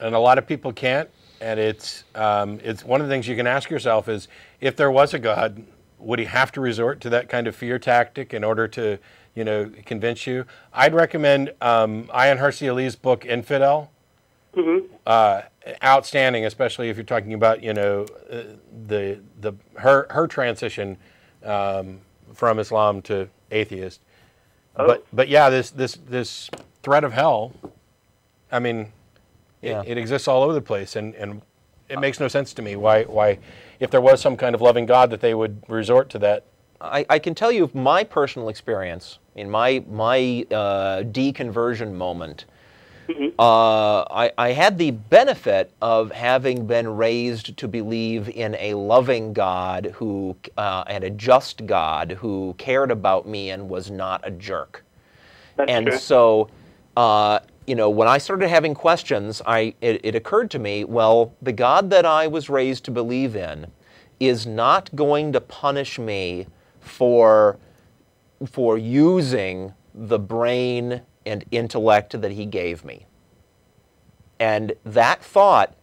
And a lot of people can't. And it's one of the things you can ask yourself is, if there was a God, would he have to resort to that kind of fear tactic in order to, convince you? I'd recommend Ayaan Hirsi Ali's book, Infidel. Outstanding, especially if you're talking about, her transition from Islam to atheist. But yeah, this threat of hell, I mean, it exists all over the place, and it makes no sense to me why, if there was some kind of loving God, that they would resort to that. I can tell you my personal experience in my deconversion moment. I had the benefit of having been raised to believe in a loving God and a just God who cared about me and was not a jerk. So, when I started having questions, it occurred to me, well, the God that I was raised to believe in is not going to punish me for using the brain and intellect that he gave me. And that thought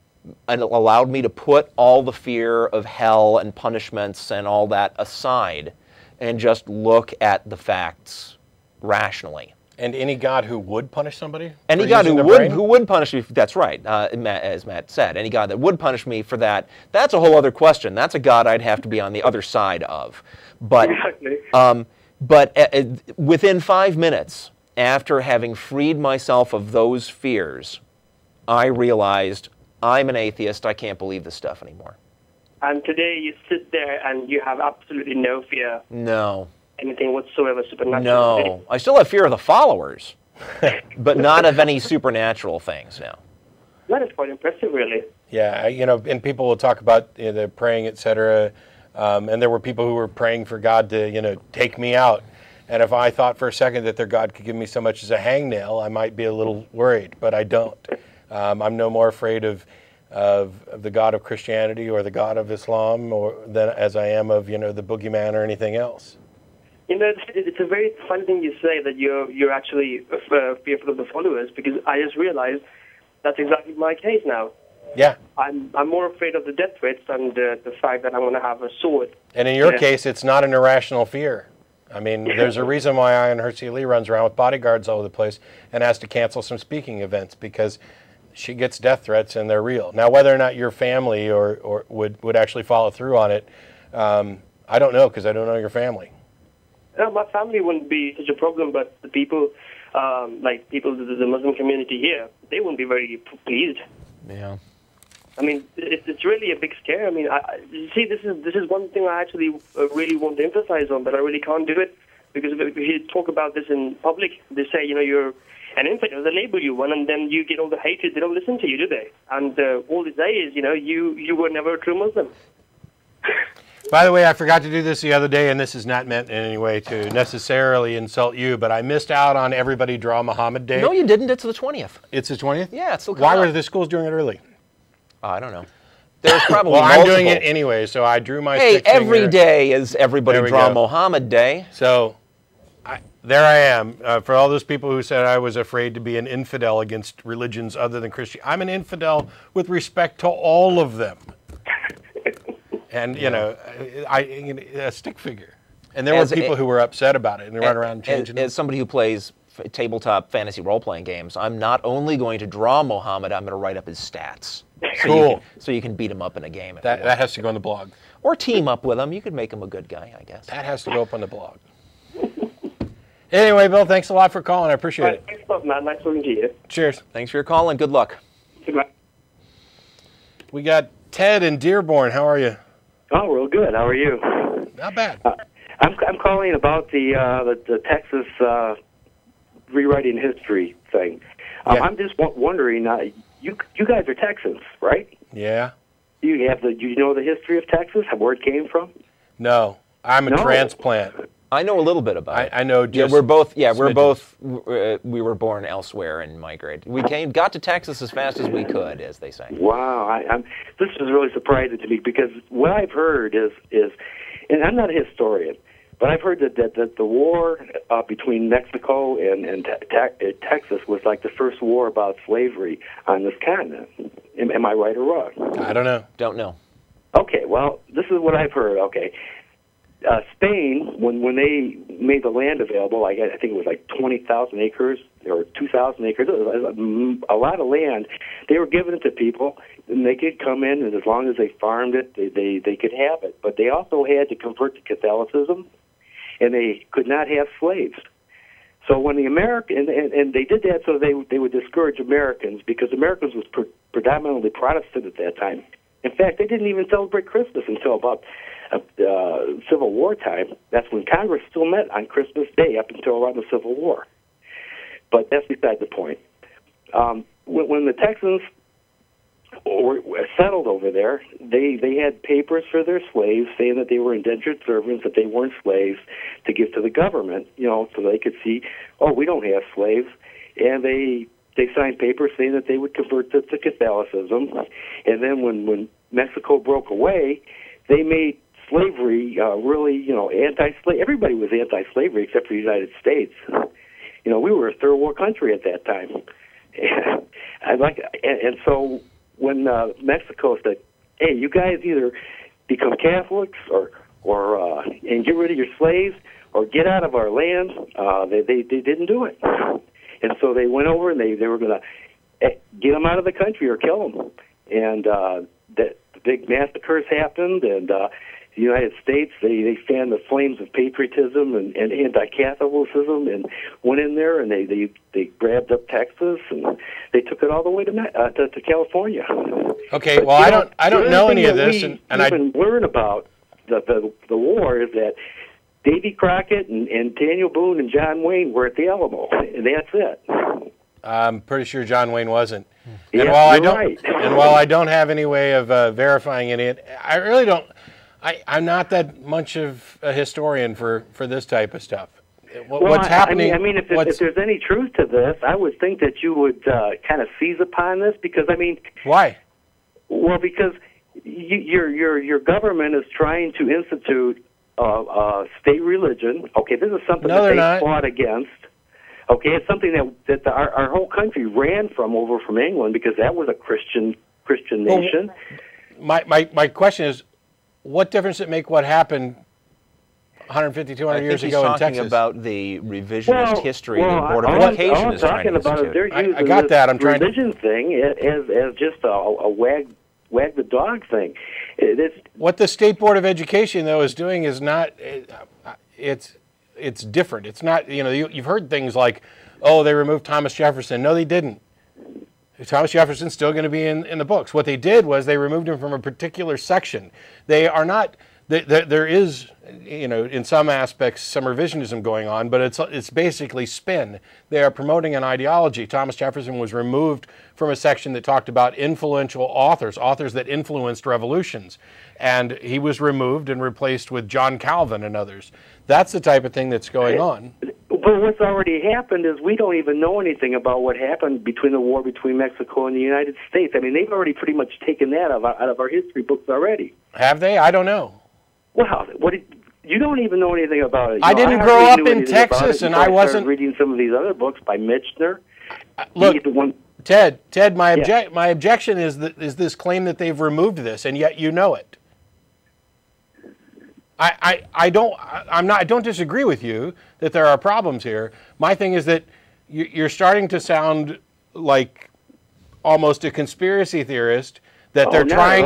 allowed me to put all the fear of hell and punishments and all that aside and just look at the facts rationally. And any God who would punish somebody? Any God who would punish me, that's right, as Matt said. Any God that would punish me for that, that's a whole other question. That's a God I'd have to be on the other side of. But, within 5 minutes, after having freed myself of those fears, I realized I'm an atheist. I can't believe this stuff anymore. And today you sit there and you have absolutely no fear. No. Anything whatsoever supernatural? No. I still have fear of the followers, but not of any supernatural things now. That is quite impressive, really. Yeah, and people will talk about the praying, etc. And there were people who were praying for God to, take me out. And if I thought for a second that their God could give me so much as a hangnail, I might be a little worried, but I don't. I'm no more afraid of the God of Christianity or the God of Islam as I am of, the boogeyman or anything else. It's a very funny thing you say that you're actually fearful of the followers, because I just realized that's exactly my case now. Yeah. I'm more afraid of the death threats and the fact that I'm going to have a sword. And in your case, it's not an irrational fear. I mean, there's a reason why Ayaan Hirsi Ali runs around with bodyguards all over the place and has to cancel some speaking events, because she gets death threats and they're real. Now, whether or not your family or would actually follow through on it, I don't know, because I don't know your family. No, my family wouldn't be such a problem, but the people, the Muslim community here, they wouldn't be very pleased. Yeah. I mean, it's really a big scare. I mean, you see, this is one thing I actually really want to emphasize on, but I really can't do it, because if you talk about this in public, they say, you're an infidel, they label you one, and then you get all the hatred. They don't listen to you, do they? And all they say is, you were never a true Muslim. By the way, I forgot to do this the other day, and this is not meant in any way to necessarily insult you, but I missed out on Everybody Draw Muhammad Day. No, you didn't. It's the 20th. It's the 20th? Yeah, it's still coming up. Why were the schools doing it early? I don't know. There's probably well, multiple. I'm doing it anyway, so I drew my Hey, stick finger. every day is Everybody Draw Muhammad Day. So there I am. For all those people who said I was afraid to be an infidel against religions other than Christianity, I'm an infidel with respect to all of them. And, a stick figure. And there were people who were upset about it, and they run around changing it. As somebody who plays tabletop fantasy role-playing games, I'm not only going to draw Muhammad, I'm going to write up his stats. Cool. So you can beat him up in a game. That has to go on the blog. Or team up with him. You could make him a good guy, I guess. That has to go up on the blog. Anyway, Bill, thanks a lot for calling. I appreciate it. Thanks a lot, man. Nice talking to you. Cheers. Thanks for your call, and good luck. Goodbye. We got Ted in Dearborn. How are you? Oh, real good. How are you? Not bad. I'm calling about the Texas rewriting history thing. I'm just wondering. You guys are Texans, right? Yeah. Do you know the history of Texas? Where it came from? No, I'm a transplant. I know a little bit about it. I know. Just we're both. Yeah, we're both. We were born elsewhere and migrated. We got to Texas as fast as we could, as they say. Wow, this is really surprising to me, because what I've heard is, and I'm not a historian, But I've heard that the war between Mexico and Texas was like the first war about slavery on this continent. Am I right or wrong? I don't know. Don't know. Okay, well, this is what I've heard. Okay, Spain, when they made the land available, I think it was like 20,000 acres or 2,000 acres, it was a lot of land. They were giving it to people, and they could come in, and as long as they farmed it, they could have it. But they also had to convert to Catholicism, and they could not have slaves. So when the and they did that so they would discourage Americans, because Americans was predominantly Protestant at that time. In fact, they didn't even celebrate Christmas until about Civil War time. That's when Congress still met on Christmas Day up until around the Civil War. But that's beside the point. When the Texans were settled over there, they had papers for their slaves saying that they were indentured servants, that they weren't slaves, to give to the government, so they could see, oh, we don't have slaves. And they signed papers saying that they would convert to Catholicism. And then when Mexico broke away, they made slavery really, anti-slave. Everybody was anti-slavery except for the United States. We were a third world country at that time. And so when Mexico said, "Hey, you guys either become Catholics or and get rid of your slaves, or get out of our land," they didn't do it. And so they went over and they were going to get them out of the country or kill them. And the big massacres happened, and the United States, they fanned the flames of patriotism and anti-Catholicism, and went in there and they grabbed up Texas, and they took it all the way to California. Okay, but, well, I don't know any of this, and I learn about the war is that Davy Crockett and Daniel Boone and John Wayne were at the Alamo, and that's it. I'm pretty sure John Wayne wasn't. Yeah, and while right. And while I don't have any way of verifying any, I really don't. I'm not that much of a historian for this type of stuff. What's happening? I mean, if there's any truth to this, I would think that you would kind of seize upon this, because why? Well, because your government is trying to institute state religion. Okay, this is something that they fought against. Okay, it's something that our whole country ran from England, because that was a Christian nation. Well, my question is, what difference does it make what happened 150, 200 years ago in Texas? I think he's talking about the revisionist history the Board of Education is trying to institute. I got that. I'm trying religion thing as just a wag the dog thing. What the State Board of Education, though, is doing is not. It's different. It's not. You've heard things like, "Oh, they removed Thomas Jefferson." No, they didn't. Thomas Jefferson's still going to be in the books. What they did was they removed him from a particular section. They are not. There is, in some aspects, some revisionism going on, but it's basically spin. They are promoting an ideology. Thomas Jefferson was removed from a section that talked about influential authors that influenced revolutions, and he was removed and replaced with John Calvin and others. That's the type of thing that's going on. But what's already happened is we don't even know anything about what happened between the war between Mexico and the United States. I mean, they've already pretty much taken that out of our history books already. Have they? I don't know. Well, you don't even know anything about it. I didn't grow up in Texas, and I wasn't reading some of these other books by Michener. Look, Ted, my objection is this claim that they've removed this, and yet you know it. I don't disagree with you that there are problems here. My thing is that you're starting to sound like almost a conspiracy theorist, that they're trying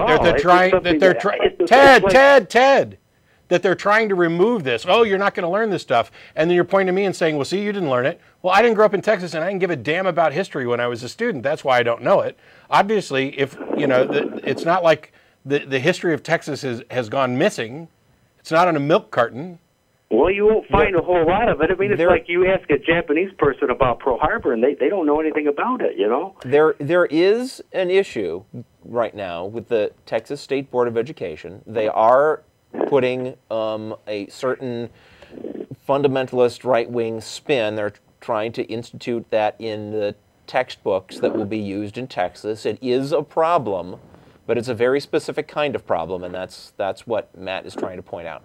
to remove this. Oh, you're not going to learn this stuff. And then you're pointing to me and saying, well, see, you didn't learn it. Well, I didn't grow up in Texas, and I didn't give a damn about history when I was a student. That's why I don't know it. Obviously, if it's not like the history of Texas has gone missing. It's not on a milk carton. Well, you won't find a whole lot of it. I mean, it's like you ask a Japanese person about Pearl Harbor, and they don't know anything about it, There is an issue right now with the Texas State Board of Education. They are putting a certain fundamentalist right-wing spin. They're trying to institute that in the textbooks that will be used in Texas. It is a problem, but it's a very specific kind of problem, and that's what Matt is trying to point out.